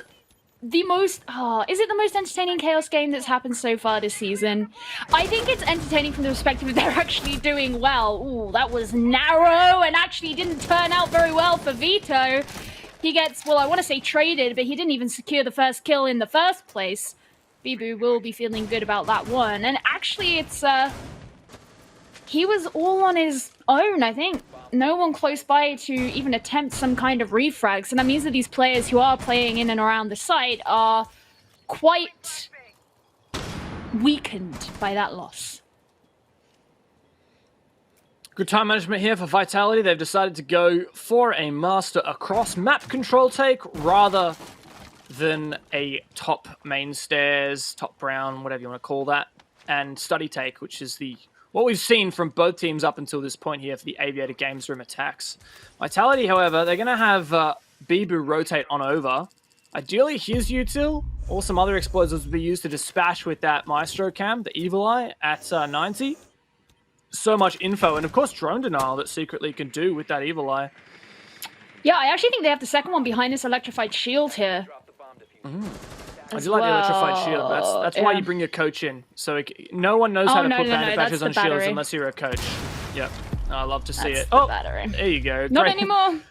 the most, is it the most entertaining Chaos game that's happened so far this season? I think it's entertaining from the perspective that they're actually doing well. Ooh, that was narrow and actually didn't turn out very well for Vito. He gets, well, I want to say traded, but he didn't even secure the first kill in the first place. Bibu will be feeling good about that one. And actually, it's, he was all on his own, I think. No one close by to even attempt some kind of refrags. And that means that these players who are playing in and around the site are quite weakened by that loss. Good time management here for Vitality. They've decided to go for a master across map control take rather than a top main stairs, top brown, whatever you want to call that, and study take, which is what we've seen from both teams up until this point here for the Aviator Games Room attacks. Vitality, however, they're going to have Bibu rotate on over. Ideally, his util or some other explosives will be used to dispatch with that Maestro cam, the Evil Eye, at 90. So much info, and of course drone denial that Secretly can do with that Evil Eye. Yeah, I actually think they have the second one behind this electrified shield here. I do like the electrified shield. That's why you bring your coach in. So no one knows how to put bandit badges on shields unless you're a coach. Yep. I love to see it. Oh, battery. There you go. Not Great. anymore.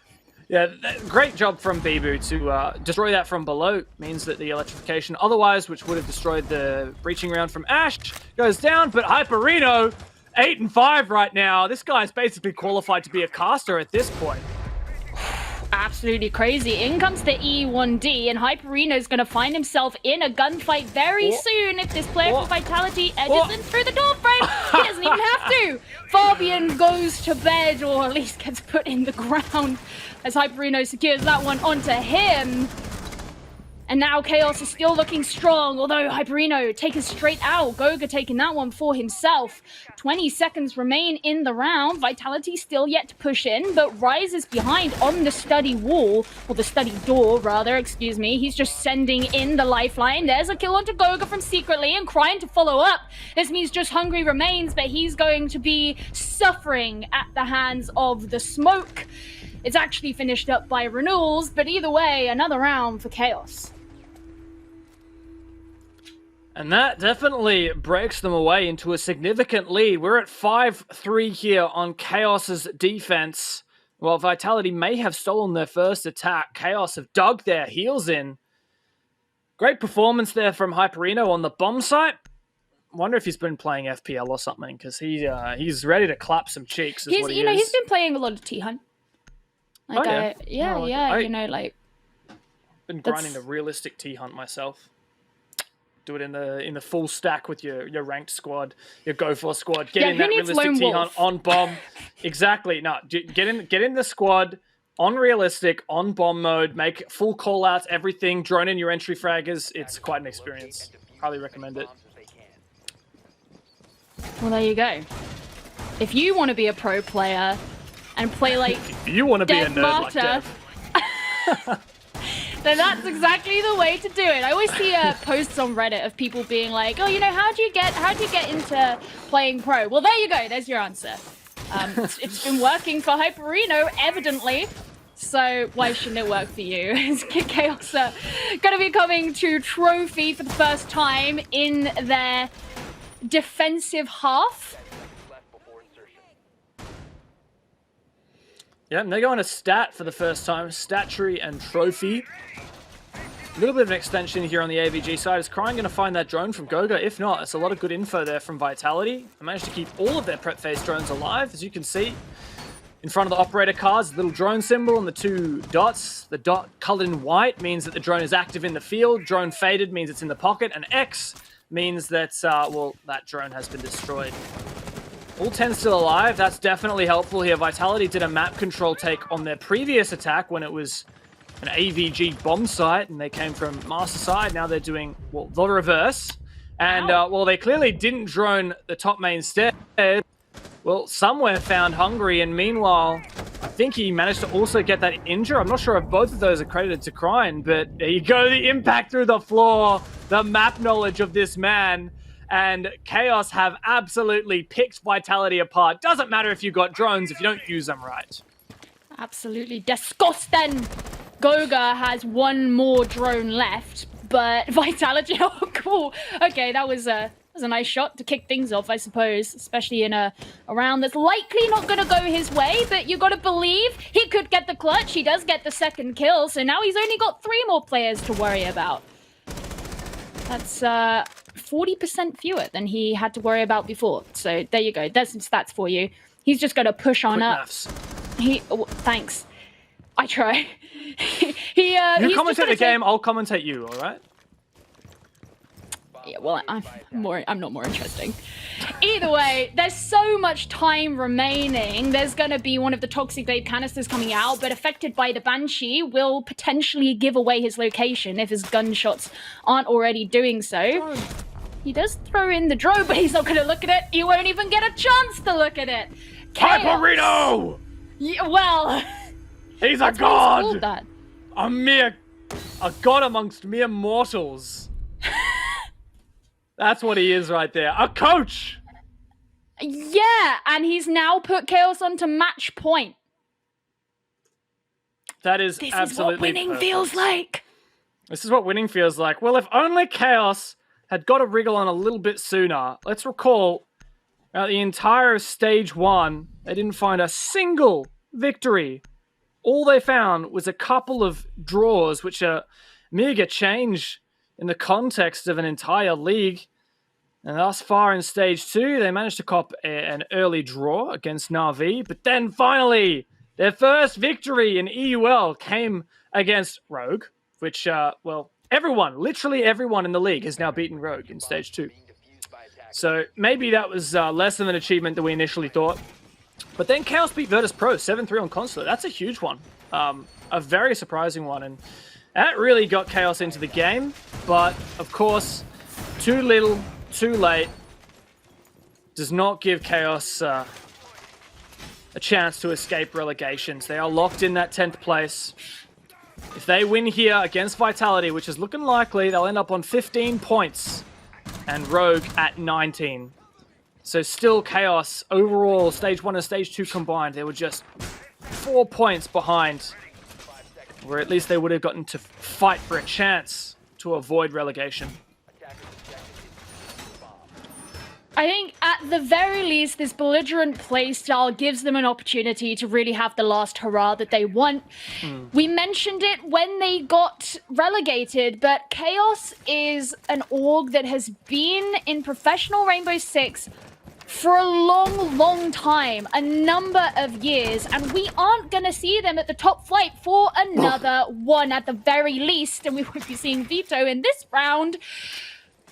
Yeah, great job from Bibu to destroy that from below. Means that the electrification otherwise, which would have destroyed the breaching round from Ash, goes down. But Hyperino, 8 and 5 right now. This guy's basically qualified to be a caster at this point. Absolutely crazy. In comes the E1D, and Hyperino's going to find himself in a gunfight very soon if this player from Vitality edges in through the door frame. He doesn't even have to. Fabian goes to bed, or at least gets put in the ground, as Hyperino secures that one onto him. And now Chaos is still looking strong, although Hyperino taken straight out. Goga taking that one for himself. 20 seconds remain in the round. Vitality still yet to push in, but Rise is behind on the study wall, or the study door, rather, excuse me. He's just sending in the lifeline. There's a kill onto Goga from Secretly, and Crying to follow up. This means just Hungry remains, but he's going to be suffering at the hands of the smoke. It's actually finished up by Renewals, but either way, another round for Chaos. And that definitely breaks them away into a significant lead. We're at 5-3 here on Chaos's defense. While Vitality may have stolen their first attack, Chaos have dug their heels in. Great performance there from Hyperino on the bomb site. Wonder if he's been playing FPL or something, because he's ready to clap some cheeks. He's been playing a lot of T-Hunt. Like, been grinding a realistic T-Hunt myself. Do it in the full stack with your ranked squad, your go for squad. Get in that realistic T-Hunt on bomb. Exactly. No, get in the squad on realistic, on bomb mode. Make full call outs, everything. Drone in your entry fraggers. It's quite an experience. Highly recommend it. Well, there you go. If you want to be a pro player and play like if you want to be a nerd like Dev, then that's exactly the way to do it. I always see posts on Reddit of people being like, "Oh, how do you get into playing pro?" Well, there you go. There's your answer. It's been working for Hyperino, evidently. So why shouldn't it work for you? Chaos are going to be coming to Trophy for the first time in their defensive half. Yeah, and they're going to stat for the first time. Stat tree and trophy. A little bit of an extension here on the AVG side. Is Crying going to find that drone from Goga? If not, it's a lot of good info there from Vitality. They managed to keep all of their prep phase drones alive, as you can see. In front of the operator cards, the little drone symbol and the 2 dots. The dot colored in white means that the drone is active in the field. Drone faded means it's in the pocket. And X means that, that drone has been destroyed. All 10 still alive. That's definitely helpful here. Vitality did a map control take on their previous attack when it was an AVG bomb site, and they came from Master side. Now they're doing, the reverse. And, they clearly didn't drone the top main stairs. Well, somewhere found Hungry, and meanwhile, I think he managed to also get that injure. I'm not sure if both of those are credited to Crying, but there you go. The impact through the floor, the map knowledge of this man. And Chaos have absolutely picked Vitality apart. Doesn't matter if you got drones if you don't use them right. Absolutely disgusting. Goga has one more drone left, but Vitality, oh cool. Okay, that was a nice shot to kick things off, I suppose, especially in a round that's likely not going to go his way, but you got to believe he could get the clutch. He does get the second kill, so now he's only got 3 more players to worry about. That's 40% fewer than he had to worry about before. So there you go. There's some stats for you. He's just going to push on up. Thanks. I try. You commentate the game, I'll commentate you, all right? Yeah, well, I'm not more interesting. Either way, there's so much time remaining. There's going to be one of the Toxic Babe canisters coming out, but affected by the Banshee will potentially give away his location if his gunshots aren't already doing so. He does throw in the drone, but he's not going to look at it. He won't even get a chance to look at it. Hyperino! Yeah, well... He's a god! A god amongst mere mortals. That's what he is right there. A coach! Yeah, and he's now put Chaos onto match point. That is absolutely This is what winning feels like. This is what winning feels like. Well, if only Chaos had got a wriggle on a little bit sooner. Let's recall the entire stage 1, they didn't find a single victory. All they found was a couple of draws, which are mega change in the context of an entire league. And thus far in stage 2, they managed to cop an early draw against Na'Vi. But then finally, their first victory in EUL came against Rogue, which, well, literally everyone in the league has now beaten Rogue in stage 2. So maybe that was less of an achievement than we initially thought. But then Chaos beat Virtus Pro 7-3 on console. That's a huge one. A very surprising one. And that really got Chaos into the game. But, of course, too little, too late. Does not give Chaos a chance to escape relegations. They are locked in that 10th place. If they win here against Vitality, which is looking likely, they'll end up on 15 points. And Rogue at 19. So still Chaos overall, stage 1 and stage 2 combined. They were just 4 points behind. Where at least they would have gotten to fight for a chance to avoid relegation. I think at the very least, this belligerent playstyle gives them an opportunity to really have the last hurrah that they want. We mentioned it when they got relegated, but Chaos is an org that has been in professional Rainbow Six for a long, long time, a number of years, and we aren't going to see them at the top flight for another one at the very least, and we won't be seeing Vito in this round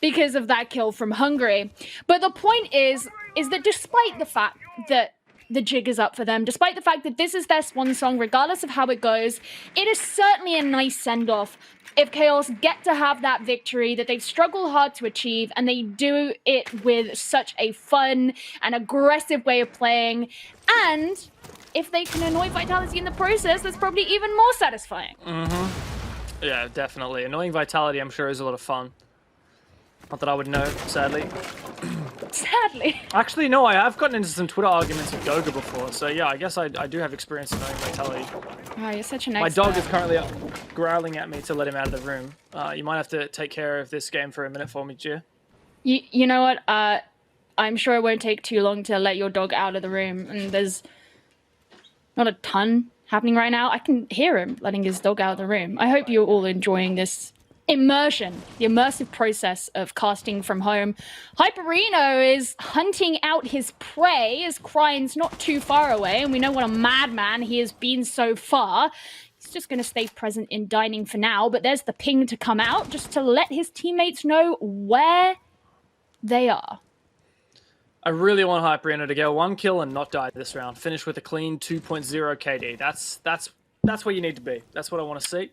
because of that kill from Hungary. But the point is that despite the fact that the jig is up for them, despite the fact that this is their swan song, regardless of how it goes, it is certainly a nice send-off if Chaos get to have that victory that they've struggled hard to achieve, and they do it with such a fun and aggressive way of playing. And if they can annoy Vitality in the process, that's probably even more satisfying. Yeah, definitely. Annoying Vitality, I'm sure, is a lot of fun. Not that I would know, sadly. Sadly. Actually, no, I have gotten into some Twitter arguments with Goga before, so yeah, I guess I do have experience in knowing Vitality. Oh, you're such an My expert. dog is currently growling at me to let him out of the room. You might have to take care of this game for a minute for me, Gia. You know what? I'm sure it won't take too long to let your dog out of the room, and there's not a ton happening right now. I can hear him letting his dog out of the room. I hope you're all enjoying this immersion, the immersive process of casting from home. Hyperino is hunting out his prey as Kryan's not too far away, and we know what a madman he has been so far. He's just going to stay present in dining for now, but there's the ping to come out just to let his teammates know where they are. I really want Hyperino to get 1 kill and not die this round. Finish with a clean 2.0 KD. That's where you need to be. That's what I want to see.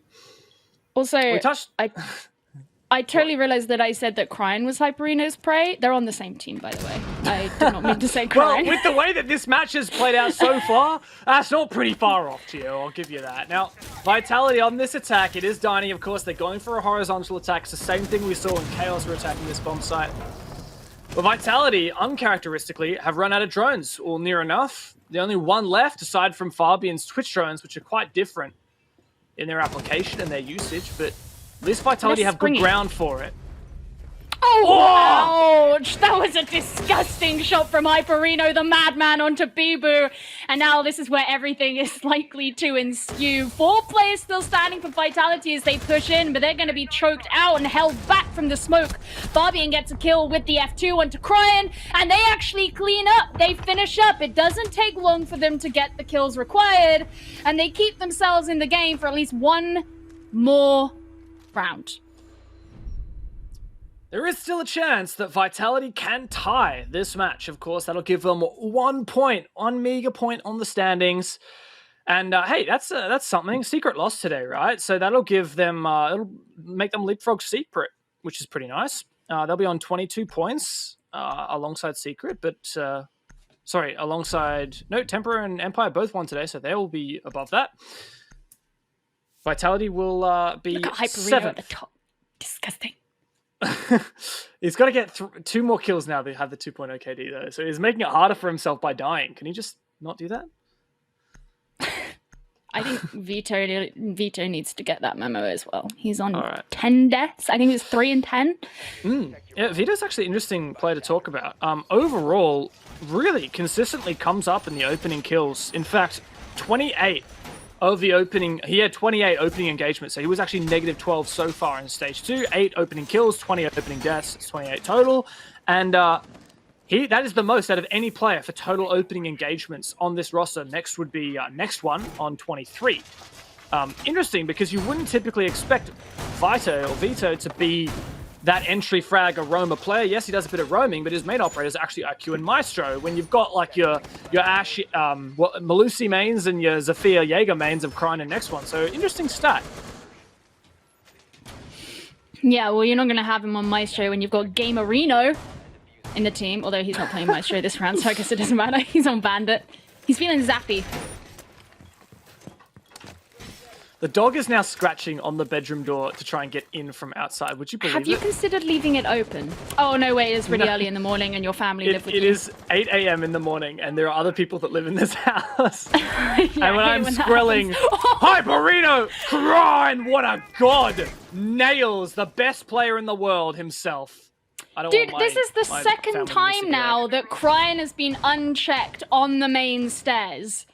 Also, I totally realized that I said that Kryan was Hyperino's prey. They're on the same team, by the way. I did not mean to say Kryan. Well, with the way that this match has played out so far, that's not pretty far off, Gio. I'll give you that. Now, Vitality on this attack, it is dining, of course. They're going for a horizontal attack. It's the same thing we saw when Chaos were attacking this bomb site. But Vitality, uncharacteristically, have run out of drones, or near enough. The only one left, aside from Fabian's Twitch drones, which are quite different in their application and their usage, but at least Vitality have good ground for it. Oh, ouch! That was a disgusting shot from Hyperino, the madman, onto Bibu. And now this is where everything is likely to ensue. 4 players still standing for Vitality as they push in, but they're going to be choked out and held back from the smoke. Fabian gets a kill with the F2 onto Kryan, and they actually clean up. They finish up. It doesn't take long for them to get the kills required, and they keep themselves in the game for at least one more round. There is still a chance that Vitality can tie this match. Of course, that'll give them 1 point, 1 mega point on the standings. And hey, that's something. Secret lost today, right? So that'll give them, it'll make them leapfrog Secret, which is pretty nice. They'll be on 22 points alongside Secret, but alongside Temper and Empire both won today, so they will be above that. Vitality will be Look at Hyperino 7th. at the top. Disgusting. He's got to get 2 more kills now. They have the 2.0 KD though, so he's making it harder for himself by dying. Can he just not do that? I think Vito needs to get that memo as well. He's on 10 deaths. I think it's 3 and 10. Yeah, Vito's actually an interesting player to talk about. Overall, really consistently comes up in the opening kills. In fact, 28 of the opening, he had 28 opening engagements, so he was actually -12 so far in stage 2. 8 opening kills, 20 opening deaths, it's 28 total. And that is the most out of any player for total opening engagements on this roster. Next would be next one on 23. Interesting, because you wouldn't typically expect Vito to be that entry frag aroma player. Yes, he does a bit of roaming, but his main operator is actually IQ and Maestro. When you've got like your Ash, Malusi mains and your Zafir Jaeger mains of Krine and next one. So interesting stat. Yeah, well, you're not going to have him on Maestro when you've got Gamer Reno in the team, although he's not playing Maestro this round, so I guess it doesn't matter. He's on Bandit. He's feeling zappy. The dog is now scratching on the bedroom door to try and get in from outside. Would you believe it? Have you considered leaving it open? Oh, no, wait, it's really early in the morning and your family live with you. It is 8 a.m. in the morning and there are other people that live in this house. Yeah, and when I'm squelling, Hyperino, Krine, what a god! Nails the best player in the world himself. Dude, this is the second time now that Krine has been unchecked on the main stairs.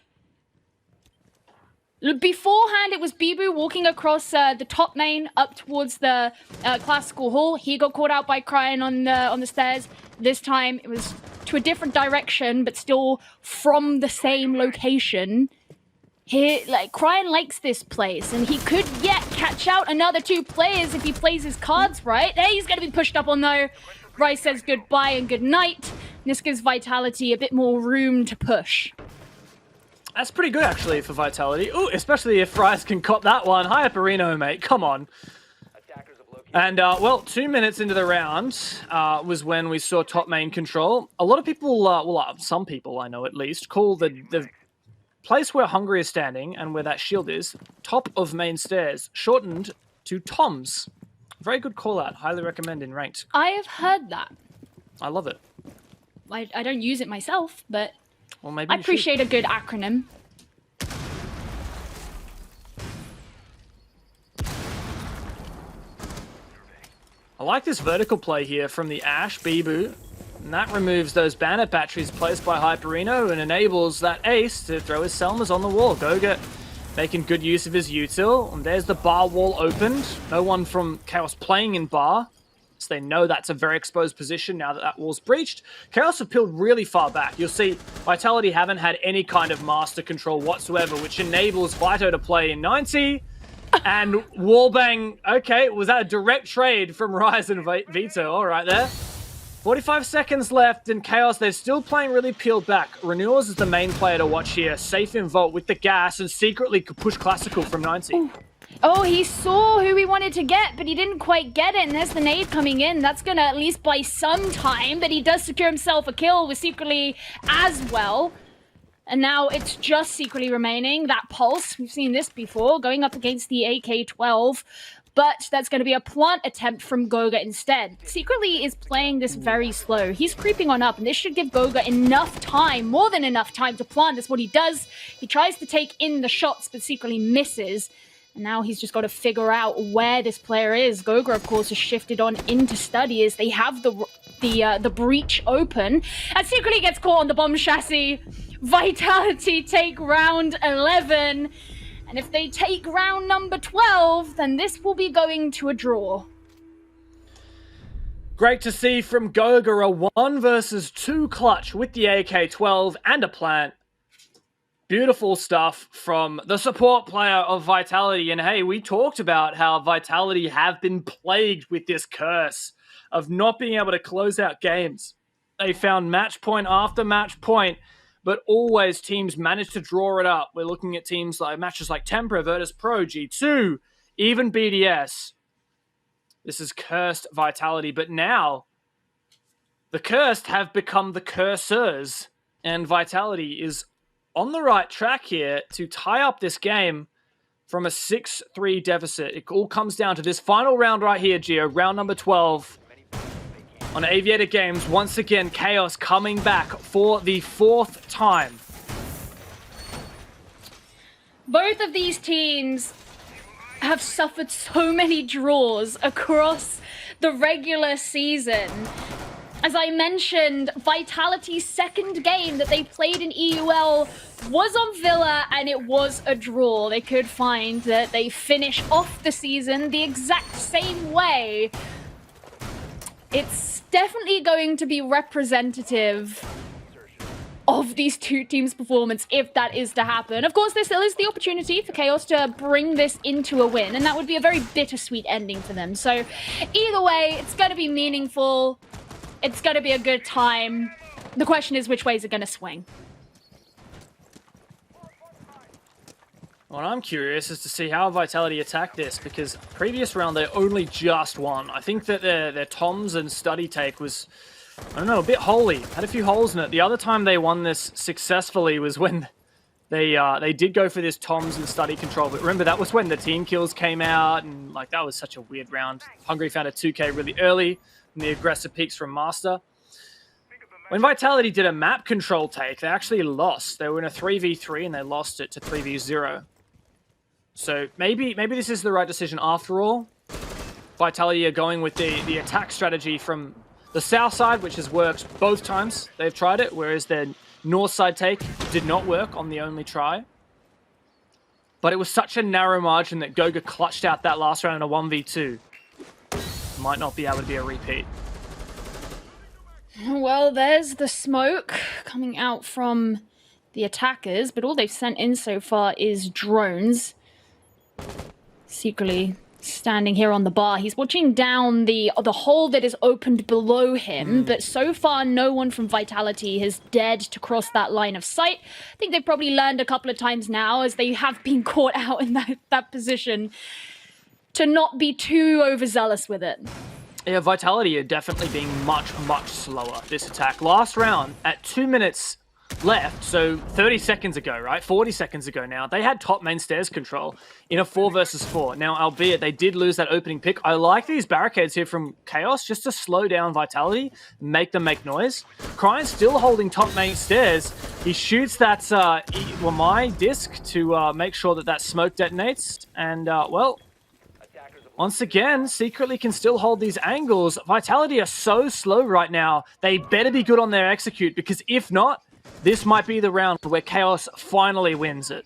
Beforehand, it was Bibu walking across the top main up towards the classical hall. He got caught out by Krine on the stairs. This time, it was to a different direction, but still from the same location. Krine likes this place, and he could yet catch out another 2 players if he plays his cards right. Hey, he's going to be pushed up on though. Rice says goodbye and good night. This gives Vitality a bit more room to push. That's pretty good, actually, for Vitality. Ooh, especially if Rice can cop that one. Hi, Perino, mate. Come on. And, well, 2 minutes into the round was when we saw top main control. A lot of people, some people I know at least, call the place where Hungary is standing and where that shield is, top of main stairs, shortened to Tom's. Very good call out. Highly recommend in ranked. I have heard that. I love it. I don't use it myself, but well, maybe I appreciate a good acronym. I like this vertical play here from the Ash, Bibu. And that removes those Bandit batteries placed by Hyperino and enables that Ace to throw his Selmas on the wall. Goga making good use of his util. And there's the bar wall opened. No one from Chaos playing in bar. So they know that's a very exposed position now that that wall's breached. Chaos have peeled really far back. You'll see Vitality haven't had any kind of master control whatsoever, which enables Vito to play in 90. And wallbang, okay, was that a direct trade from Rise and Vito? All right there. 45 seconds left, and Chaos, they're still playing really peeled back. Renewals is the main player to watch here. Safe in Vault with the gas and secretly could push Classical from 90. Ooh. Oh, he saw who he wanted to get, but he didn't quite get it, and there's the nade coming in. That's going to at least buy some time, but he does secure himself a kill with Secretly as well. And now it's just Secretly remaining. That Pulse, we've seen this before, going up against the AK-12. But that's going to be a plant attempt from Goga instead. Secretly is playing this very slow. He's creeping on up, and this should give Goga enough time, more than enough time to plant. That's what he does. He tries to take in the shots, but Secretly misses. And now he's just got to figure out where this player is. Goga, of course, has shifted on into study as they have the breach open. And Secretly gets caught on the bomb chassis. Vitality take round 11. And if they take round number 12, then this will be going to a draw. Great to see from Goga a 1 versus 2 clutch with the AK-12 and a plant. Beautiful stuff from the support player of Vitality. And hey, we talked about how Vitality have been plagued with this curse of not being able to close out games. They found match point after match point, but always teams managed to draw it up. We're looking at teams like matches like Tempra, Virtus Pro, G2, even BDS. This is cursed Vitality, but now the cursed have become the cursors, and Vitality is on the right track here to tie up this game from a 6-3 deficit. It all comes down to this final round right here, Gio, round number 12. On Aviator Games, once again, Chaos coming back for the 4th time. Both of these teams have suffered so many draws across the regular season. As I mentioned, Vitality's second game that they played in EUL was on Villa, and it was a draw. They could find that they finish off the season the exact same way. It's definitely going to be representative of these two teams' performance if that is to happen. Of course, there still is the opportunity for Chaos to bring this into a win, and that would be a very bittersweet ending for them. So either way, it's going to be meaningful. It's going to be a good time. The question is, which way is it going to swing? Well, I'm curious as to see how Vitality attack this, because previous round they only just won. I think that their Toms and Study take was, I don't know, a bit holy. Had a few holes in it. The other time they won this successfully was when they did go for this Toms and Study control. But remember, that was when the team kills came out, and like that was such a weird round. Hungry found a 2K really early, and the aggressive peaks from Master. When Vitality did a map control take, they actually lost. They were in a 3v3 and they lost it to 3v0. So maybe this is the right decision after all. Vitality are going with the attack strategy from the south side, which has worked both times they've tried it, whereas their north side take did not work on the only try. But it was such a narrow margin that Goga clutched out that last round in a 1v2. Might not be able to be a repeat. Well, there's the smoke coming out from the attackers, but all they've sent in so far is drones. Secretly standing here on the bar, he's watching down the hole that is opened below him, but so far no one from Vitality has dared to cross that line of sight. I think they've probably learned a couple of times now, as they have been caught out in that position, to not be too overzealous with it. Yeah, Vitality are definitely being much slower this attack. Last round, at 2 minutes left, so 30 seconds ago, right? 40 seconds ago now, they had top main stairs control in a 4 versus 4. Now, albeit they did lose that opening pick, I like these barricades here from Chaos just to slow down Vitality, make them make noise. Cryan's still holding top main stairs. He shoots that my disc to make sure that smoke detonates, and well, once again, Secretly can still hold these angles. Vitality are so slow right now. They better be good on their execute, because if not, this might be the round where Chaos finally wins it.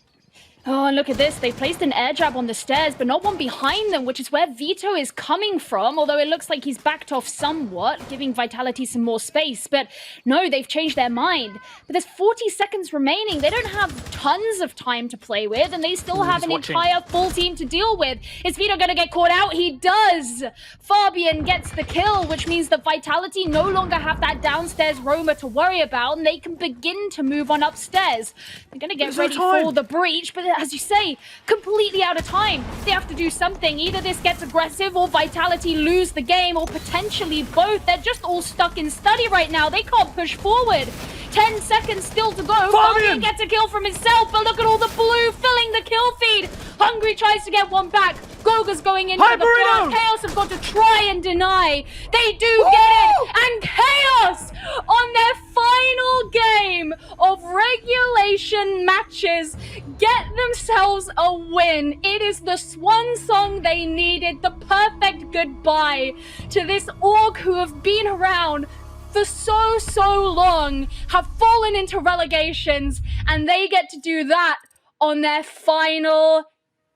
Oh, and look at this. They placed an air jab on the stairs, but not one behind them, which is where Vito is coming from, although it looks like he's backed off somewhat, giving Vitality some more space. But no, they've changed their mind. But there's 40 seconds remaining. They don't have tons of time to play with, and they still have an entire full team to deal with. Is Vito going to get caught out? He does! Fabian gets the kill, which means that Vitality no longer have that downstairs roamer to worry about, and they can begin to move on upstairs. They're going to get ready for the breach, but as you say, completely out of time. They have to do something. Either this gets aggressive or Vitality lose the game, or potentially both. They're just all stuck in Study right now. They can't push forward. 10 seconds still to go. Fabian gets a kill from himself, but look at all the blue filling the kill feed. Hungry tries to get one back. Goga's going into the plant. Chaos have got to try and deny. They do get it. And Chaos, on their final game of regulation matches, get themselves a win. It is the swan song they needed, the perfect goodbye to this org who have been around for so long, have fallen into relegations, and they get to do that on their final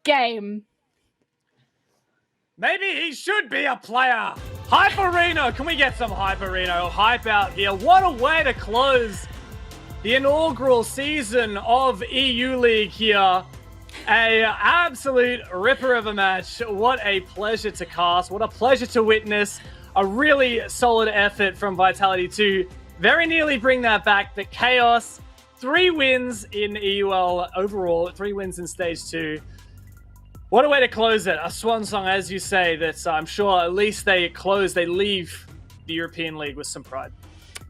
game. Maybe he should be a player. Hyperino, can we get some Hyperino hype out here? What a way to close the inaugural season of EU League here. A absolute ripper of a match. What a pleasure to cast. What a pleasure to witness. A really solid effort from Vitality to very nearly bring that back. The Chaos, 3 wins in EUL overall, 3 wins in Stage 2. What a way to close it. A swan song, as you say, that I'm sure at least they leave the European League with some pride.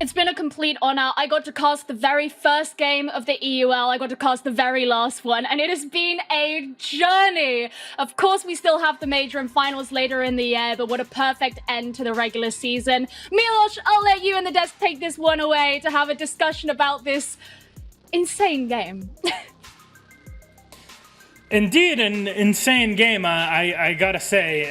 It's been a complete honor. I got to cast the very first game of the EUL. I got to cast the very last one, and it has been a journey. Of course, we still have the major and finals later in the year, but what a perfect end to the regular season. Milos, I'll let you and the desk take this one away to have a discussion about this insane game. Indeed, an insane game. I gotta say.